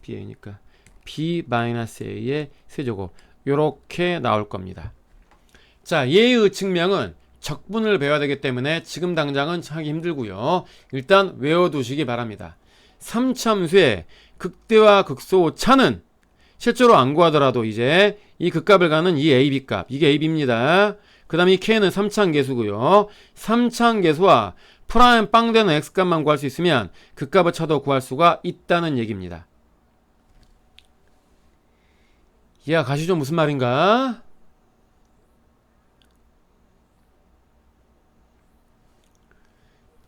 Speaker 1: ba니까 b-a의 세제곱 요렇게 나올 겁니다. 자, 얘의 증명은 적분을 배워야 되기 때문에 지금 당장은 하기 힘들고요. 일단 외워두시기 바랍니다. 3차함수의 극대와 극소 차는 실제로 안 구하더라도 이제 이 극값을 가는 이 AB 값, 이게 AB입니다. 그 다음에 이 K는 3차함계수고요. 3차함계수와 프라임 빵 되는 X값만 구할 수 있으면 극값을 쳐도 구할 수가 있다는 얘기입니다. 이해가 가시죠? 무슨 말인가?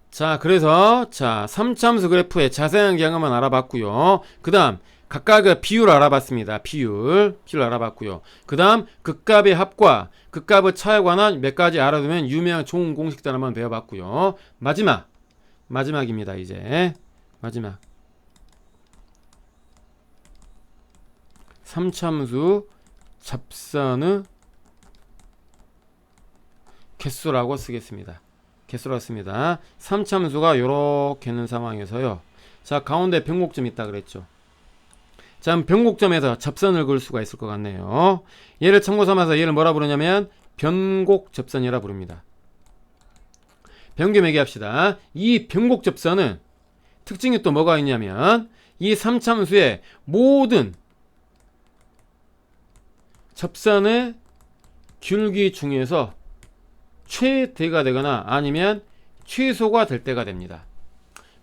Speaker 1: 자, 그래서 자, 3차함수 그래프의 자세한 경험은 알아봤고요. 그 다음 각각의 비율 알아봤습니다. 비율 알아봤고요. 그 다음 극값의 합과 극값의 차에 관한 몇 가지 알아두면 유명한 좋은 공식들 한번 배워봤고요. 마지막입니다. 이제 마지막 3차함수 접선의 개수라고 쓰겠습니다. 개수라고 씁니다. 3차함수가 요렇게 있는 상황에서요. 자, 가운데 변곡점 있다 그랬죠. 자, 변곡점에서 접선을 그을 수가 있을 것 같네요. 얘를 참고 삼아서 얘를 뭐라 부르냐면 변곡접선이라 부릅니다. 변경 얘기합시다. 이 변곡접선은 특징이 또 뭐가 있냐면 이 3차함수의 모든 접선의 귤기 중에서 최대가 되거나 아니면 최소가 될 때가 됩니다.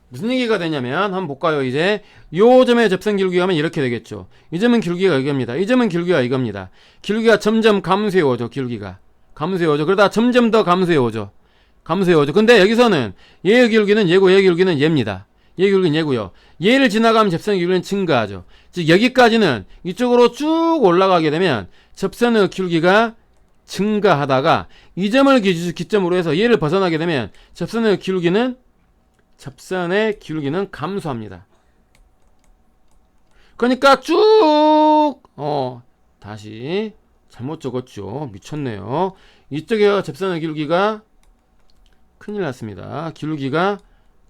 Speaker 1: 무슨 얘기가 되냐면 한번 볼까요. 이제 요 점의 접선 길기가 하면 이렇게 되겠죠. 이 점은 길기가 이겁니다. 이 점은 길기가 이겁니다. 길기가 점점 감소해 오죠. 길기가 감소해 오죠. 그러다 점점 더 감소해 오죠. 근데 여기서는 얘의 길기는 얘고 얘의 길기는 얘입니다. 얘의 길기는 얘고요. 얘를 지나가면 접선 길기는 증가하죠. 즉 여기까지는 이쪽으로 쭉 올라가게 되면 접선의 길기가 증가하다가 이 점을 기점으로 해서 얘를 벗어나게 되면 접선의 기울기는 감소합니다. 그러니까 쭉 다시 잘못 적었죠. 미쳤네요. 이쪽에 접선의 기울기가 큰일 났습니다. 기울기가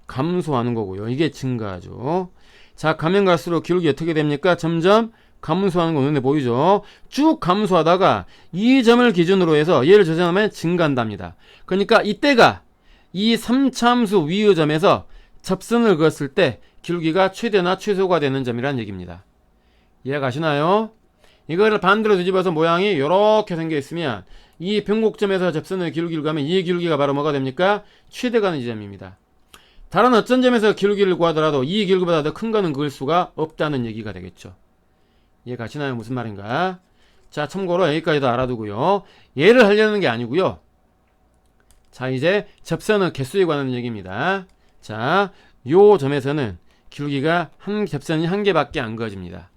Speaker 1: 감소하는 거고요. 이게 증가하죠. 자, 가면 갈수록 기울기 어떻게 됩니까? 점점 감소하는 거 눈에 보이죠? 쭉 감소하다가 이 점을 기준으로 해서 얘를 조정하면 증가한답니다. 그러니까 이때가 이 3차함수 위의 점에서 접선을 그었을 때 기울기가 최대나 최소가 되는 점이란 얘기입니다. 이해 가시나요? 이거를 반대로 뒤집어서 모양이 이렇게 생겨 있으면 이 변곡점에서 접선의 기울기를 가면 이 기울기가 바로 뭐가 됩니까? 최대가 되는 지점입니다. 다른 어떤 점에서 기울기를 구하더라도 이 기울기보다 더 큰 거는 그을 수가 없다는 얘기가 되겠죠. 이해 가시나요? 무슨 말인가? 자, 참고로 여기까지도 알아두고요. 얘를 하려는 게 아니고요. 자, 이제 접선의 개수에 관한 얘기입니다. 자, 요 점에서는 기울기가 접선이 한 개밖에 안 그어집니다.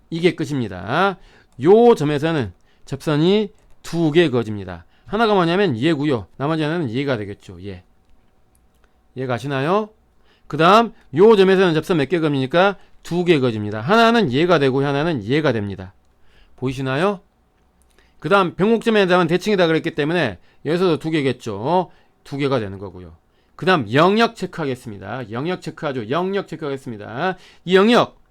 Speaker 1: 이게 끝입니다. 요 점에서는 접선이 두 개 그어집니다. 하나가 뭐냐면 얘고요. 나머지 하나는 얘가 되겠죠. 얘. 이해 가시나요? 그 다음 요 점에서는 접선 몇 개 그어집니까? 두 개 그어집니다. 하나는 얘가 되고 하나는 얘가 됩니다. 보이시나요? 그 다음 변곡점에 대한 대칭이다 그랬기 때문에 여기서도 두 개겠죠. 두 개가 되는 거고요. 그 다음 영역 체크하겠습니다. 영역 체크하죠. 영역 체크하겠습니다. 이 영역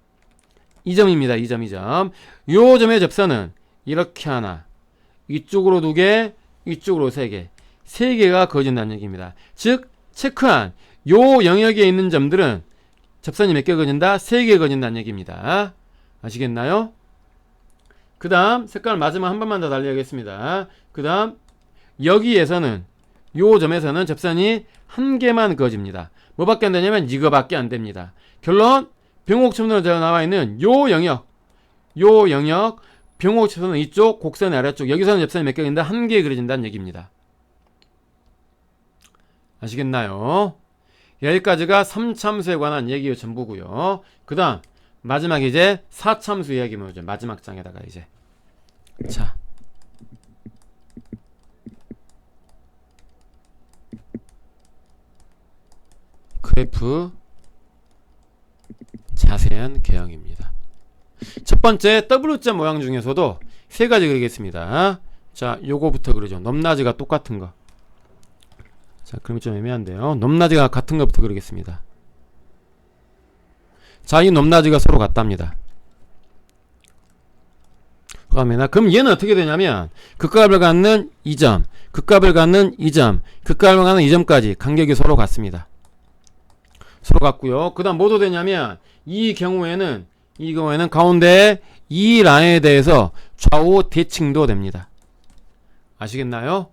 Speaker 1: 이 점입니다. 이 점. 요 점의 접선은 이렇게 하나, 이쪽으로 두 개, 이쪽으로 세 개, 세 개가 그어진다는 얘기입니다. 즉 체크한 요 영역에 있는 점들은 접선이 몇 개 그어진다? 세 개 그어진다는 얘기입니다. 아시겠나요? 그 다음 색깔 마지막 한 번만 더 달리하겠습니다. 그 다음 여기에서는 요 점에서는 접선이 한 개만 그어집니다. 뭐밖에 안 되냐면 이거밖에 안 됩니다. 결론 변곡점으로 나와 있는 요 영역 변곡점은 이쪽 곡선의 아래쪽 여기서는 접선이 몇 개 그어진다? 한 개 그려진다는 얘기입니다. 아시겠나요? 여기까지가 3참수에 관한 얘기의 전부고요. 그 다음 마지막 이제 4참수 이야기면 오죠. 마지막 장에다가 이제 자 그래프 자세한 개형입니다. 첫 번째 W자 모양 중에서도 세 가지 그리겠습니다. 자, 요거부터 그리죠. 넘나지가 똑같은 거. 자, 그림이 좀 애매한데요. 넘나지가 같은 것부터 그리겠습니다. 자, 이 넘나지가 서로 같답니다. 그럼 얘는 어떻게 되냐면 극값을 갖는 2점, 극값을 갖는 2점, 극값을 갖는 2점까지 간격이 서로 같습니다. 서로 같고요. 그 다음 뭐도 되냐면 이 경우에는 가운데 이 라인에 대해서 좌우 대칭도 됩니다. 아시겠나요?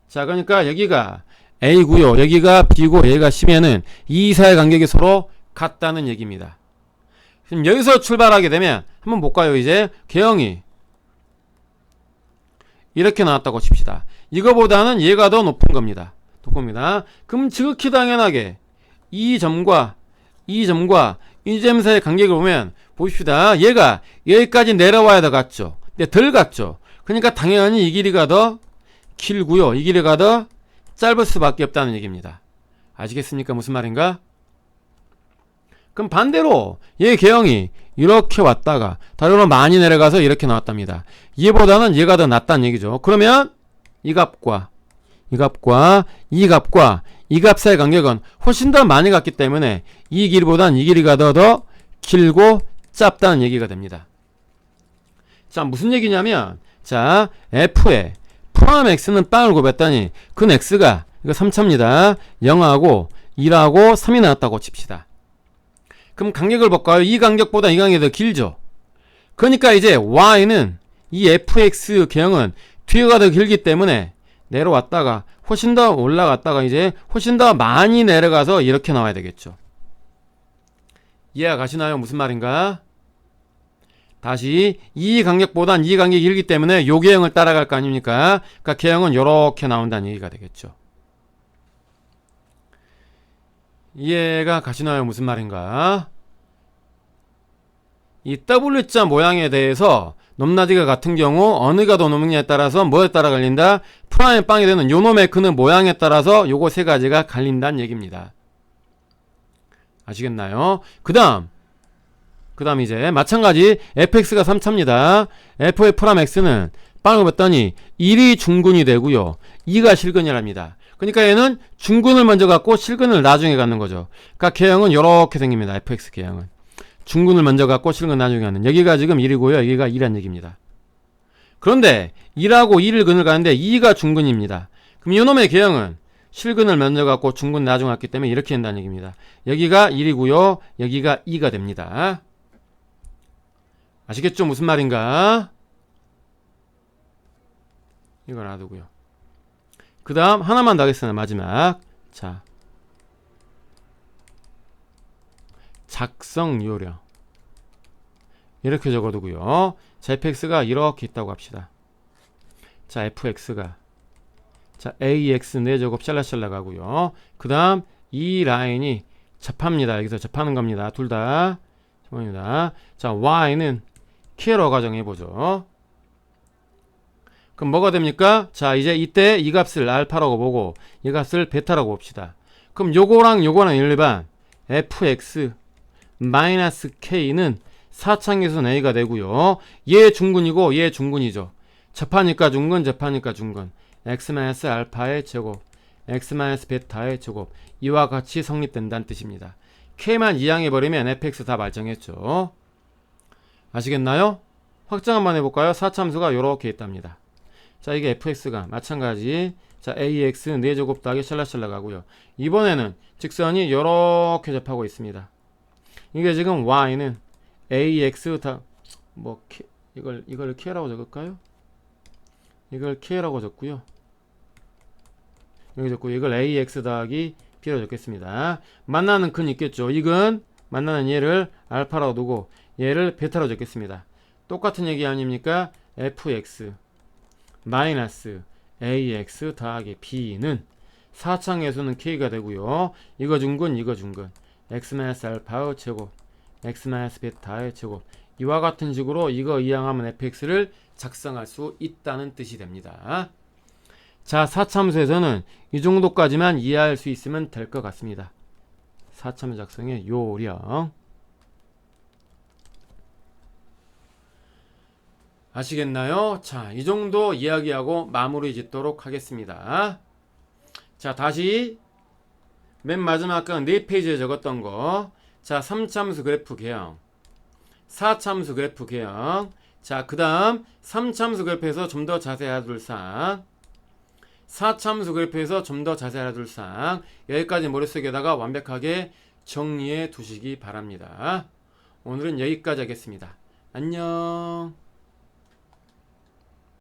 Speaker 1: 자, 그러니까 여기가 A고요. 여기가 B고 여기가 C면은 이 사이의 간격이 서로 같다는 얘기입니다. 지금 여기서 출발하게 되면 한번 볼까요? 이제 개형이 이렇게 나왔다고 칩시다. 이거보다는 얘가 더 높은 겁니다. 그럼 지극히 당연하게 이 점과 이 점 사이의 간격을 보면 보십시다. 얘가 여기까지 내려와야 더 같죠. 근데 덜 같죠. 그러니까 당연히 이 길이가 더 길고요. 이 길이가 더 짧을 수밖에 없다는 얘기입니다. 아시겠습니까? 무슨 말인가? 그럼 반대로 얘 개형이 이렇게 왔다가 다리로 많이 내려가서 이렇게 나왔답니다. 얘보다는 얘가 더 낫다는 얘기죠. 그러면 이 값과 이 값 사이의 간격은 훨씬 더 많이 갔기 때문에 이 길이보다는 이 길이가 더 길고 짧다는 얘기가 됩니다. 자, 무슨 얘기냐면 자, F에 프라임 X는 빵을 곱했더니 근 X가 이거 3차입니다. 0하고 1하고 3이 나왔다고 칩시다. 그럼 간격을 볼까요? 이 간격보다 이 간격이 더 길죠. 그러니까 이제 Y는 이 FX 개형은 뒤가 더 길기 때문에 내려왔다가 훨씬 더 올라갔다가 이제 훨씬 더 많이 내려가서 이렇게 나와야 되겠죠. 이해가 가시나요? 무슨 말인가? 다시 이 간격보단 이 간격이 길기 때문에 요 개형을 따라갈 거 아닙니까? 그러니까 개형은 이렇게 나온다는 얘기가 되겠죠. 이해가 가시나요? 무슨 말인가? 이 W자 모양에 대해서 높낮이가 같은 경우 어느가 더 높느냐에 따라서 뭐에 따라 갈린다? 프라임 빵이 되는 요놈의 그는 모양에 따라서 요거 세 가지가 갈린다는 얘기입니다. 아시겠나요? 그 다음 이제 마찬가지 fx가 3차입니다. f의 프라임 x는 빵을 봤더니 1이 중근이 되고요. 2가 실근이랍니다. 그러니까 얘는 중근을 먼저 갖고 실근을 나중에 갖는 거죠. 그러니까 개형은 이렇게 생깁니다. fx 개형은 중근을 먼저 갖고 실근 나중에 갖는. 여기가 지금 1이고요. 여기가 2란 얘기입니다. 그런데 1하고 2를 근을 가는데 2가 중근입니다. 그럼 이놈의 개형은 실근을 먼저 갖고 중근 나중에 갖기 때문에 이렇게 된다는 얘기입니다. 여기가 1이고요. 여기가 2가 됩니다. 아시겠죠? 무슨 말인가? 이걸 놔두고요. 그 다음 하나만 더 하겠습니다. 마지막. 자, 작성 요령 이렇게 적어두고요. 자, fx가 이렇게 있다고 합시다. 자, fx가 자 ax 4제곱 샬라샬라 가고요. 그 다음 이 라인이 접합니다. 여기서 접하는 겁니다. 둘 다 접합니다. 자, y는 키로 가정해보죠. 그럼 뭐가 됩니까? 자, 이제 이때 이 값을 알파라고 보고 이 값을 베타라고 봅시다. 그럼 요거랑 일반 fx 마이너스 k는 4창에서 a가 되고요. 얘 중근이고 얘 중근이죠. 접하니까 중근, 접하니까 중근. x 마이너스 알파의 제곱, x 마이너스 베타의 제곱. 이와 같이 성립된다는 뜻입니다. k만 이항해버리면 fx 다 발정했죠. 아시겠나요? 확장 한번 해볼까요? 4참수가 이렇게 있답니다. 자, 이게 fx가 마찬가지. 자, ax 4제곱 더하기 샬라샬라 가고요. 이번에는 직선이 이렇게 접하고 있습니다. 이게 지금 y는 ax 다 이걸 k라고 적을까요? 이걸 k라고 적고요. 여기 적고 이걸 ax 더하기 b로 적겠습니다. 만나는 근 있겠죠. 이 근 만나는 얘를 알파라고 두고 얘를 베타로 적겠습니다. 똑같은 얘기 아닙니까? fx 마이너스 ax 더하기 b는 4차항계수는 k가 되고요. 이거 중근 이거 중근 x-알파의 제곱 x-베타의 제곱 이와 같은 식으로 이거 이항하면 fx를 작성할 수 있다는 뜻이 됩니다. 자, 4참수에서는 이 정도까지만 이해할 수 있으면 될 것 같습니다. 4참수 작성의 요령 아시겠나요? 자, 이 정도 이야기하고 마무리 짓도록 하겠습니다. 자, 다시 맨 마지막 아까 4페이지에 적었던 거. 자, 3참수 그래프 개형 4참수 그래프 개형. 자, 그 다음 3참수 그래프에서 좀 더 자세히 알아둘 사항 4참수 그래프에서 좀 더 자세히 알아둘 사항 여기까지 머릿속에다가 완벽하게 정리해 두시기 바랍니다. 오늘은 여기까지 하겠습니다. 안녕.